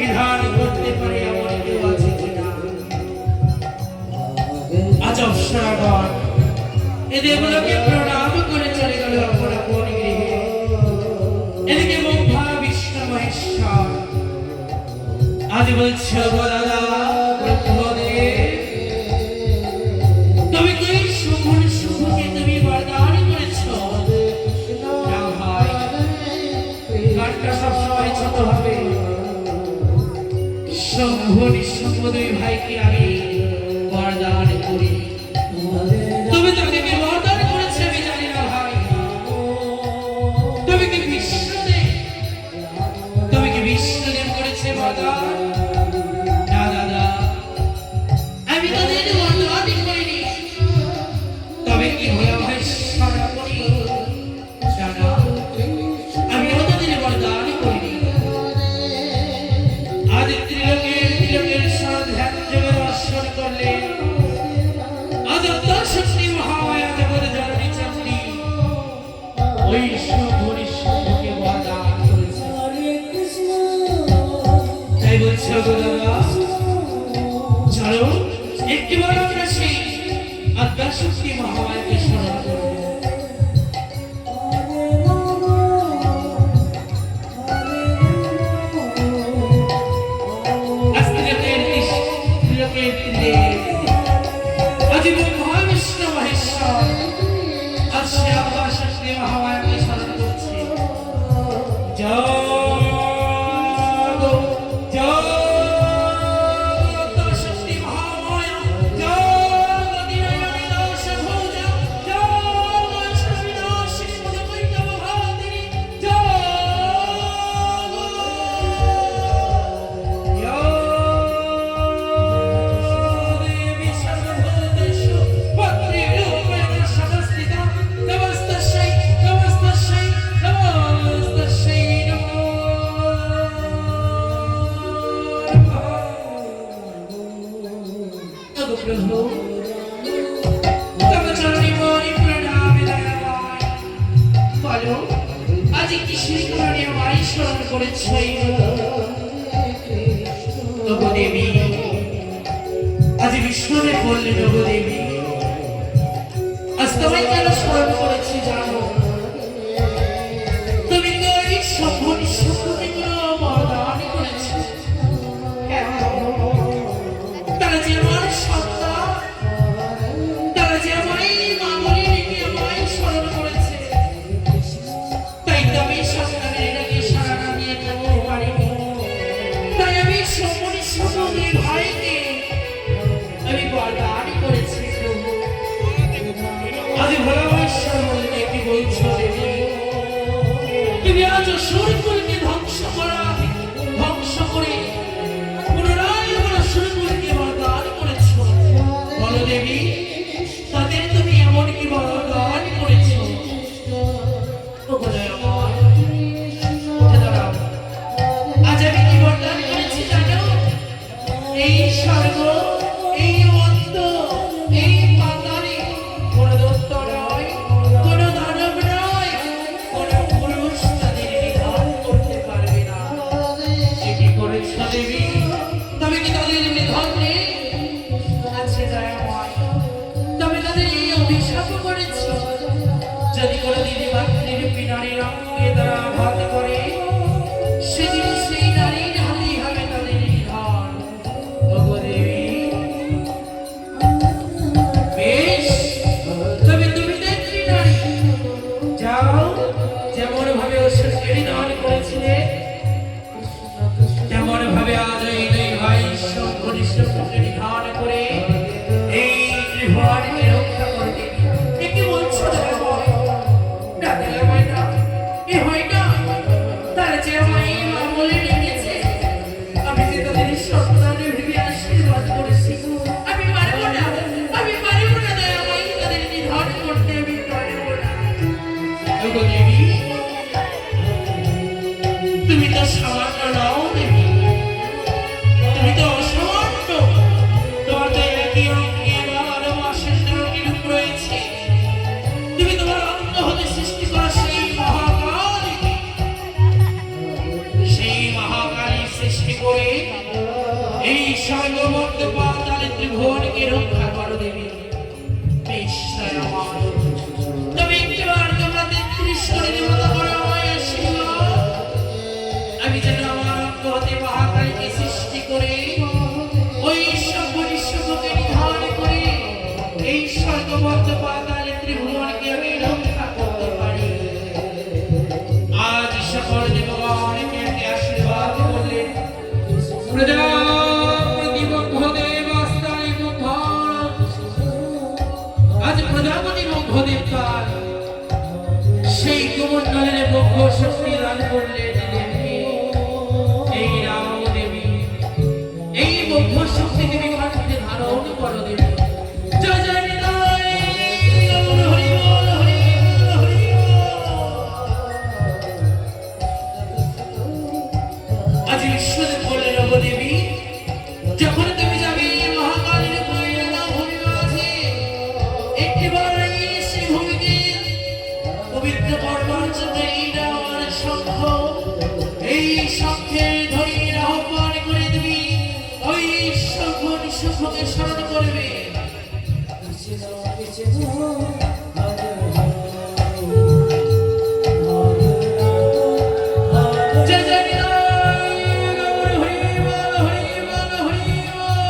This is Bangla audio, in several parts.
নিধান করতে পারে এমন কেউ আছে কিনা? আজ অপ্সরাগণ এ দেবলোকে প্রণাম করে চলে গেল আপন আপন গৃহে। এদিকে ব্রহ্মা বিষ্ণু মহেশ্বর আজ বলছে গো দাদা ব্রহ্মদেব, তুমি কি শুভন শুভকে তুমি বরদান করেছ? না ভাই, গানটা সবসময় ছোট হবে। শম্ভু নিঃশম্ভ দুই ভাইকে আমি বরদান করি। তুমি তাকে কি বরদান করেছে আমি জানি না ভাই। তুমি কি বিষ্ণুদেব, তুমি কি বিষ্ণুদেব করেছে বরদান? না দাদা, আমি তাদের বরদান করিনি। তবে কি হলো ভাই সনাতনী? জানা, আমি তাদের বরদান করিনি। আজ ত্রিলোকের সাধ্যান জগৎ দর্শন করলে আজ শক্তি মহামায়া জগৎ জননী চণ্ডী ওই শুভকে বরদান করেছে। তাই বলছে গো দাদা, চলো একটিবার আমরা সেই আদ্যা শক্তি মহামায়াকে স্মরণ করব। আজ বিষ্ণুদেব বললেন, ওগো দেবী, আজ তোমায় কেন স্মরণ করেছি জানো? তুমি তো এই শম্ভু নিঃশম্ভকে বরদান করেছ। তারা যে আমার সন্তান, তারা যে আমায় মা বলে ডেকে আমায় স্মরণ করেছে, তাই তো আমি সন্তানের ডাকে সাড়া না দিয়ে থাকতে পারিনি। তাই আমি শম্ভু নিঃশম্ভ দুই ভাইকে আমি বরদান করেছি। আজ ভোলামেশ্বর বলতে কি বলছো দেবী? তুমি আজ অসুরকুলকে ধ্বংস করে পুনরায় আমার অসুরকুলকে বরদান করেছ। বলো দেবী, তাদের তুমি এমন কি বরদান করেছ? আজ আমি কি বরদান করেছি জানো? এই স্বর্গ, এই অন্ত, এই পাতালে কোন দত্ত নয়, কোন দানব নয়, কোন পুরুষ তাদের নিধন করতে পারবে না। এটি করেছ দেবী, তবে কি তাদের নিধন নেই? আছে দয়াময়, তবে তাদের এই অভিশাপ করেছ, যদি কোনদিন মাতৃরূপী নারীর অঙ্গে তারা আঘাত করে, সেদিন সেই নারীর হাতেই হবে তাদের নিধন। ওগো দেবী, বেশ, তবে তুমি তো একটি নারী, যাও, যেমন ভাবে অসুরকে নিধন করেছিলে, তেমন ভাবে আজ এই দুই ভাই শম্ভু নিঃশম্ভকে নিধন করে এই ত্রিভুবনকে রক্ষা করবে। এ কি বলছো দয়াময়? না দয়াময় না, এ হয় না। তারা যে আমায় মা বলে ডেকেছে, আমি যে তাদের সন্তানের ভেবে আশীর্বাদ করেছি, আমি পারবো না, আমি পারবো না দয়াময়, তাদের নিধন করতে আমি পারবো না। ওগো দেবী, তুমি তো সামান্য নাও দেবী, তুমি তো অসামান্য। তোমার তো একই অঙ্গে বারো মাসের রোগীর রূপ রয়েছে। তুমি তোমার অঙ্গ হতে সৃষ্টি করা সেই মহাকালী সৃষ্টি করে স্বর্গমর্ত পাতাল ত্রিভুবনকে রক্ষা করো দেবী। বেশ তাই আমার, তবে একটিবার তোমরা 33 করে দেবতা করো আমায় আশীর্বাদ। আমি যেন আমার অঙ্গ হতে মহাকালীকে সৃষ্টি করে ওই শম্ভুকে নিধান করে এই স্বর্গমর্ত পাতাল ত্রিভুবনকে আমি রক্ষা করতে পারি। আজ সকল দেবগণকে আমি আশীর্বাদ করলেন। প্রজাপতি ব্রহ্মদেব আস্থায় ব্রহ্মাণ, আজ প্রজাপতি ব্রহ্মদেব তার সেই কুমণ্ডলের ব্রহ্ম শক্তি দান করলেন দেবী। এই রাম দেবী, এই ব্রহ্ম শক্তি দেবী কণ্ঠে ধারণ করো দেবী। জয় জয় নিতাই গৌর হরি বল, হরি বল, হরি বল। আজ বিশ্বদেব বললেন, ওগো দেবী, যখন তুমি যাবে মহাকালীর কইরা ভূমি মাঝে, একটিবার এই শ্রীভূমিতে পবিত্র করবার জন্য এইটা আমার শঙ্খ, এই শঙ্খের ধ্বনির আহ্বান করে দিবি। ওই শঙ্খকে স্মরণ করবে। জয় জয় নিতাই গৌর হরি বল, হরি বল, হরি বল।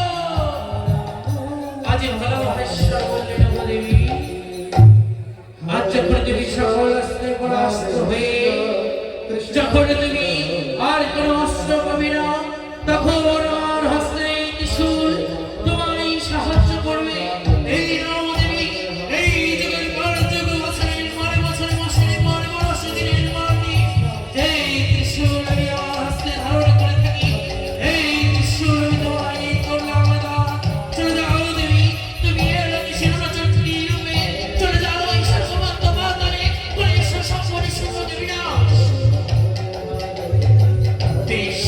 আজ ভালোবাসা বললেন, ওগো দেবী, আজ যখন তুমি সকল অস্ত্রে পরাস্ত হয়ে, যখন তুমি আর কোন অস্ত্র পাবে না, তখন আমার হস্তে ত্রিশূল তোমায় সাহায্য করবে। এই রাম দেবী, এই যুগের পর যুগ, বছরের পর বছর, মাসের পর মাস, দিনের পর দিন, এই ত্রিশূল আমি আমার হস্তে ধারণ করে থাকি। এই ত্রিশূল আমি তোমায় করলাম দান। চলে যাও দেবী, তুমি এর শিরোচন্ডী রূপে চলে যাও এই স্বর্গমর্ত পাতালে, করে এসো সম্পূর্ণ শুভ দেবী না। বেশ,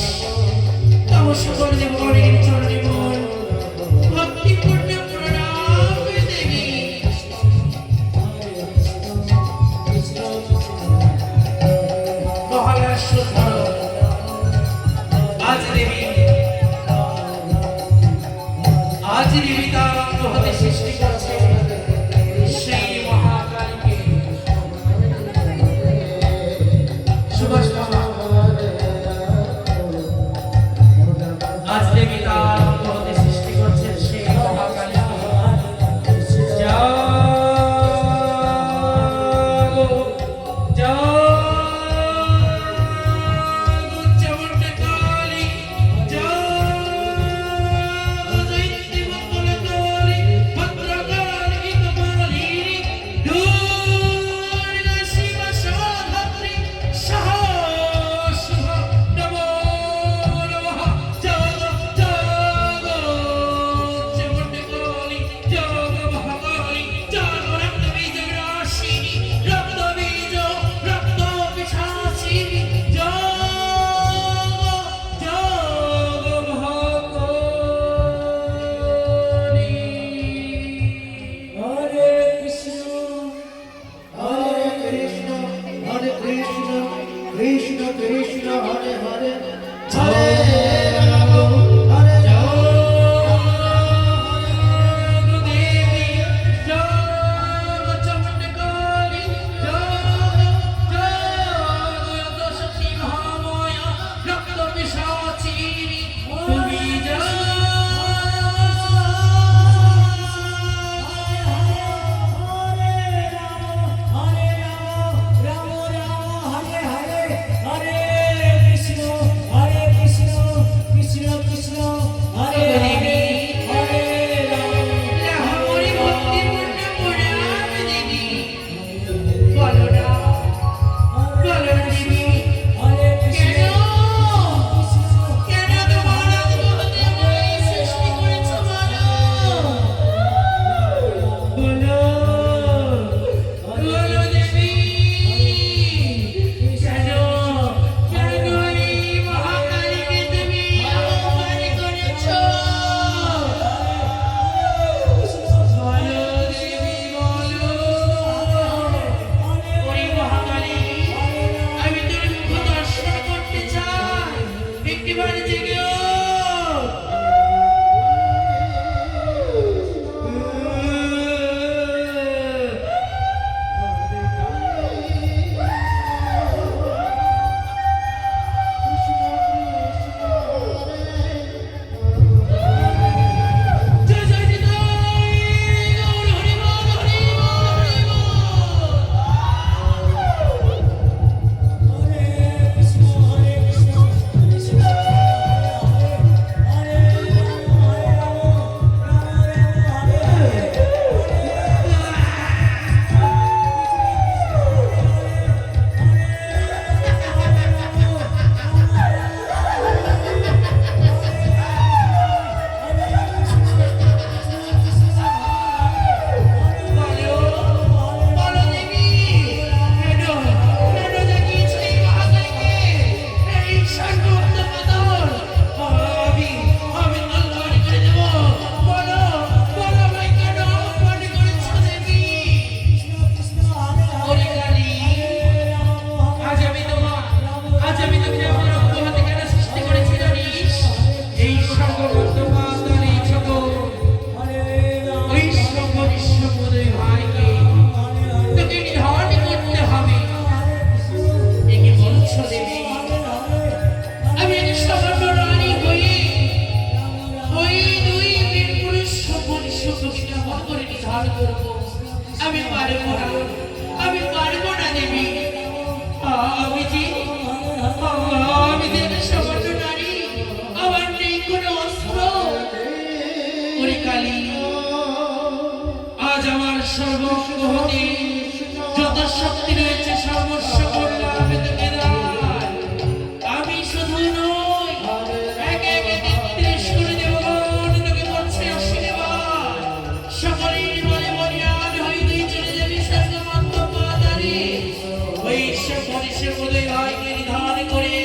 সে উদয় হয় নির্ধার করে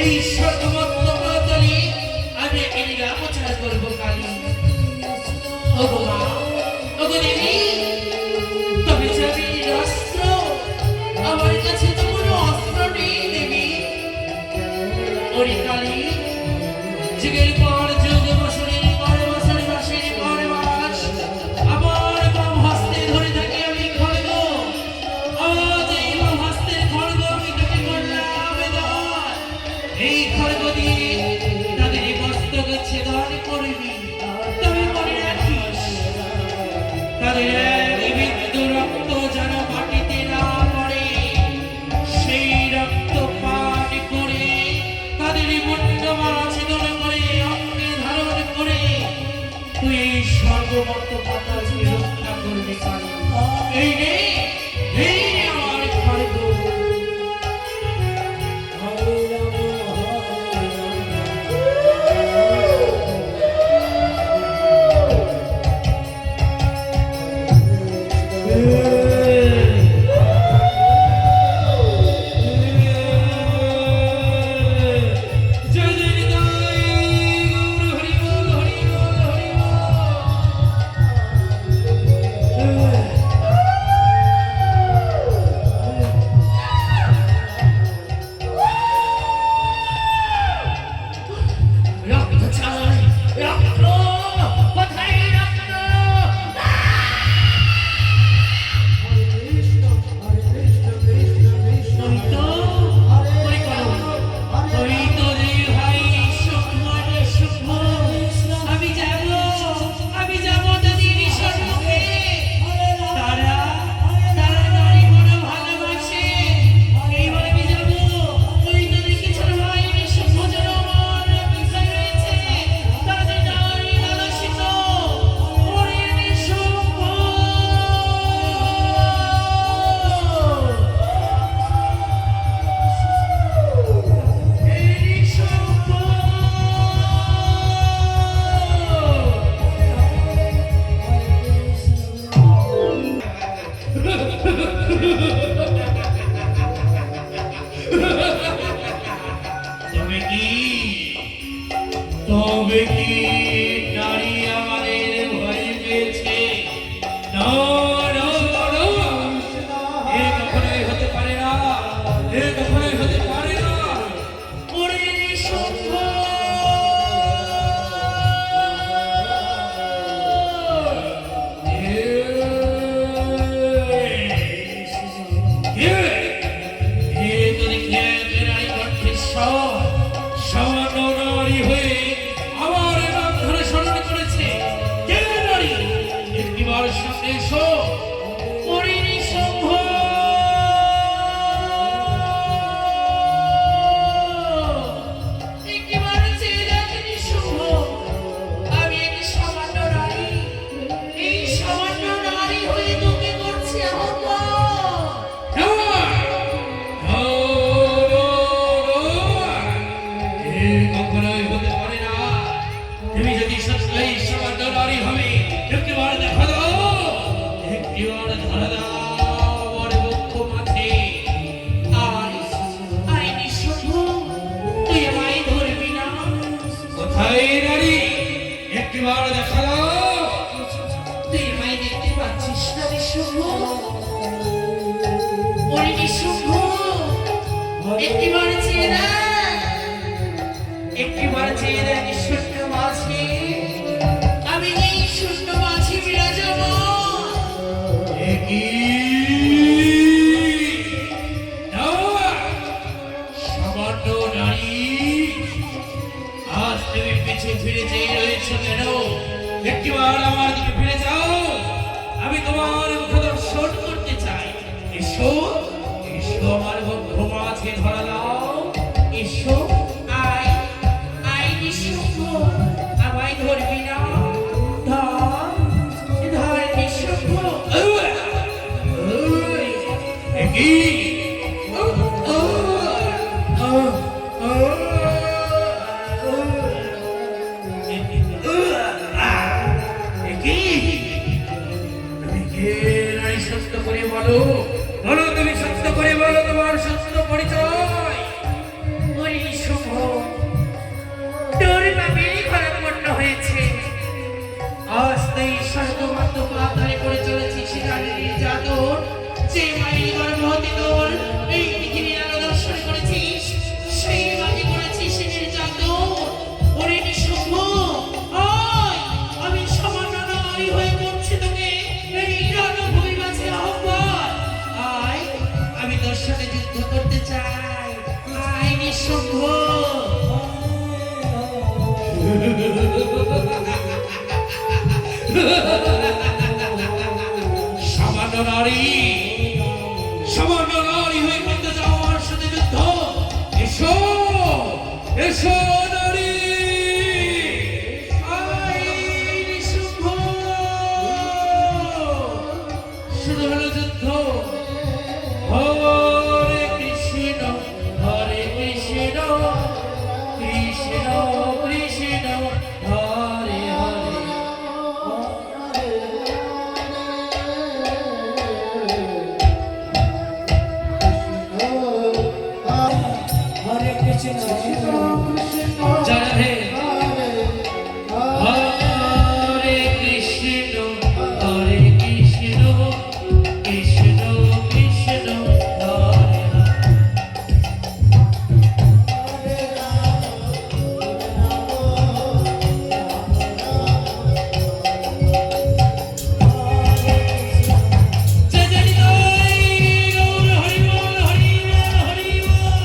এই স্বর্গমত্ত পাতালে আমি একে নিরাপচার করবো কালী। ওগো মা, ওগো দেবী, তবে যাবি অস্ত্র, আমার কাছে তো কোনো অস্ত্র নেই দেবী। ওরে কালী, যুগের পর যুগ, বছরের পর বছর, মাসের পর মাস আমার বাম হস্তে ধরে থাকি আমি খড়গ। আজ এই বাম হস্তের খড়গ আমি তোকে করলাম দান। এই খড়গ দিয়ে তাদের মস্তক ছেদন করবি। তবে মনে রাখিস, তাদের এক বিন্দু রক্ত যেন মাটিতে না পড়ে। সেই রক্ত পান করে তাদের মুন্ডমালা ছেদন করে অঙ্গে ধারণ করে তুই এই সর্বমত্ত পাতালকে রক্ষা করবি কালী। এই রে, এই রে আমার খড়গ। জয় জয় নিতাই গৌর, হরি বল, হরি বল, হরি বল। রক্ত চাই, রক্ত, কোথায় রক্ত? ওই তো, ওই করো, ওই তো রে ভাই, শুভ রে শুভ। আমি যাব তাদের সম্মুখে। তারা নারী বড় ভালোবাসে, এইবার আমি যাব। ওই তো দেখেছেন ভাই, শুভ যেন আমার পিছনে রয়েছে, তাদের নারী লালসিত। ওরে নিঃশুভ, এই নিঃশুভ। তবে কি নারী আমাদের ভয় পেয়েছে? না, না, না, এ কখনোই হতে পারে না, এ কখনোই হতে পারে না। ওরে নিঃশুভ, সামান্য নারী হয়ে আমার নাম ধরে স্মরণ করেছে। কে নারী? একটিবার সামনে এসো। ওরে নিঃশুভ, একটিবার চেয়ে দেখ নিঃশুভ। আমি এক সামান্য নারী, এই সামান্য নারী হয়ে তোকে করছি আহ্বান। কখনোই হতে পারে না। তুমি যদি সত্যই সামান্য নারী হবে, একটিবার দেখা দাও, একটিবার ধরা দাও আমার বক্ষ মাঠে। আয়, আয় নিঃশুভ, তুই আমায় ধরবি না। কোথায় নারী? একটিবার দেখা দাও। তুই আমায় দেখতে পাচ্ছিস না নিঃশুভ? ওরে নিঃশুভ, একটিবার চেয়ে দেখ, একটিবার চেয়ে দেখ শূন্য মাঝে। আমি এই শূন্য মাঝে বিরাজমান। সামান্য নারী, আজ তুমি পিছে ফিরে চেয়ে রয়েছ কেন? একটিবার আমার দিকে ফিরে যাও, আমি তোমার মুখ দর্শন করতে চাই। এসো, এসো আমার বক্ষ মাঝে ধরা দাও। এসো, আয়, আয় নিঃশুভ, আমায় ধরবি না। ধর, ধর নিঃশুভ। একই সত্য করে বলো, বলো তুমি সত্য করে বলো তোমার সাথে যুদ্ধ করতে চায়। আয় নিঃসঙ্গ। সামান্য নারী, সামান্য নারী হয়ে করতে চাও আমার সাথে যুদ্ধ? এসো, এসো নারী। আয় নিঃসঙ্গ। শুরু হলো যুদ্ধ। হরে কৃষ্ণ, হরে কৃষ্ণ, কৃষ্ণ কৃষ্ণ, হরে হরে। হরে কৃষ্ণ জয় রাধে। হরে কৃষ্ণ, হরে কৃষ্ণ, কৃষ্ণ কৃষ্ণ, হরে হরে। জয় জয় নিতাই গৌর হরি বল, হরি বল, হরি বল।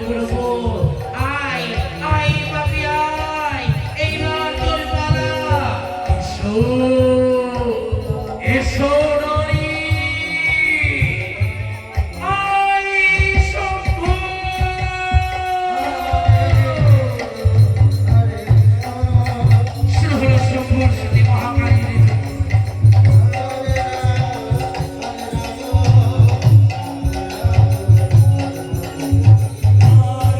প্রভু আয় আয় পাপি আয় এই তোর পালা এসো এসো নারী আয় শম্ভু শুরু হলো শম্ভুর সাথে মহাকালীর যুদ্ধ। আর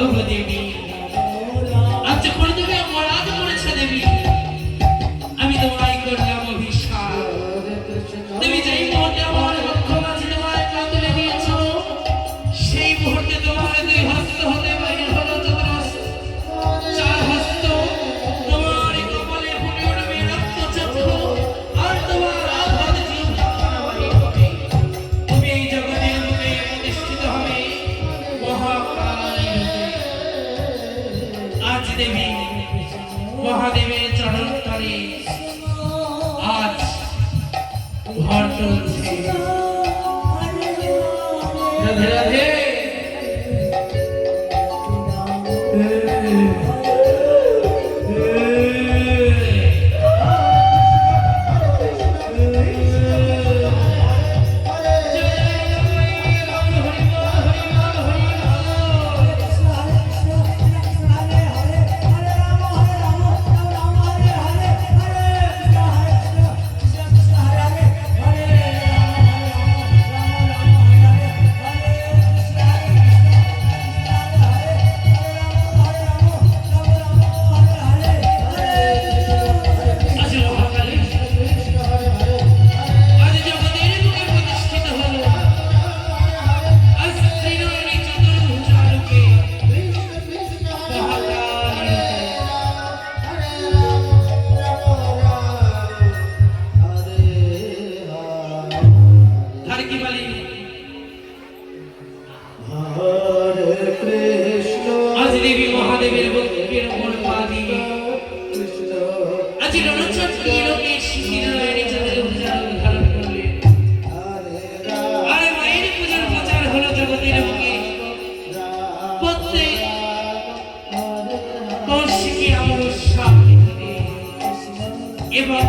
ওগো দেবী, আজ যখন তুমি অপরাধ করেছো দেবী, আমি তোমায় করলাম অভিশাপ। তুমি যেই মুহূর্তে আমার বক্ষ মাঝে তোমায় পা তুলে দিয়েছো, সেই মুহূর্তে তোমার দুই হস্ত হতে বাহির হলো চতুরস্র, চার হস্ত, তোমার কপালে ফুটে উঠবে রক্তচক্ষু, আর তোমার আঘাত জিহ্বা বাহির হবে। তুমি এই জগতের বুকে প্রতিষ্ঠিত হবে মহাকালী রূপে। আজ দেবী মহাদেবের চরণ তলে আজ ঘর চলছে। রাধে রাধে। আজ মহাকালী আজ জগতের বুকে প্রতিষ্ঠিত হলো। আজ ত্রিনয়নী চতুর্ভুজা রূপে মহাকালী রূপে। আর কি বলি, হরে কৃষ্ণ আজ দেবী মহাদেবের বুকের উপর পা দিয়ে কৃষ্ণ আজ রণচন্দ্রী লোকে শিখিরয়নী চতুর্ভুজা রূপ ধারণ করলেন। হরে রাম আর মায়ের পূজার প্রচার হলো জগতের বুকে। প্রত্যেক কৌশিকী অমাবস্যা তিথিতে এবং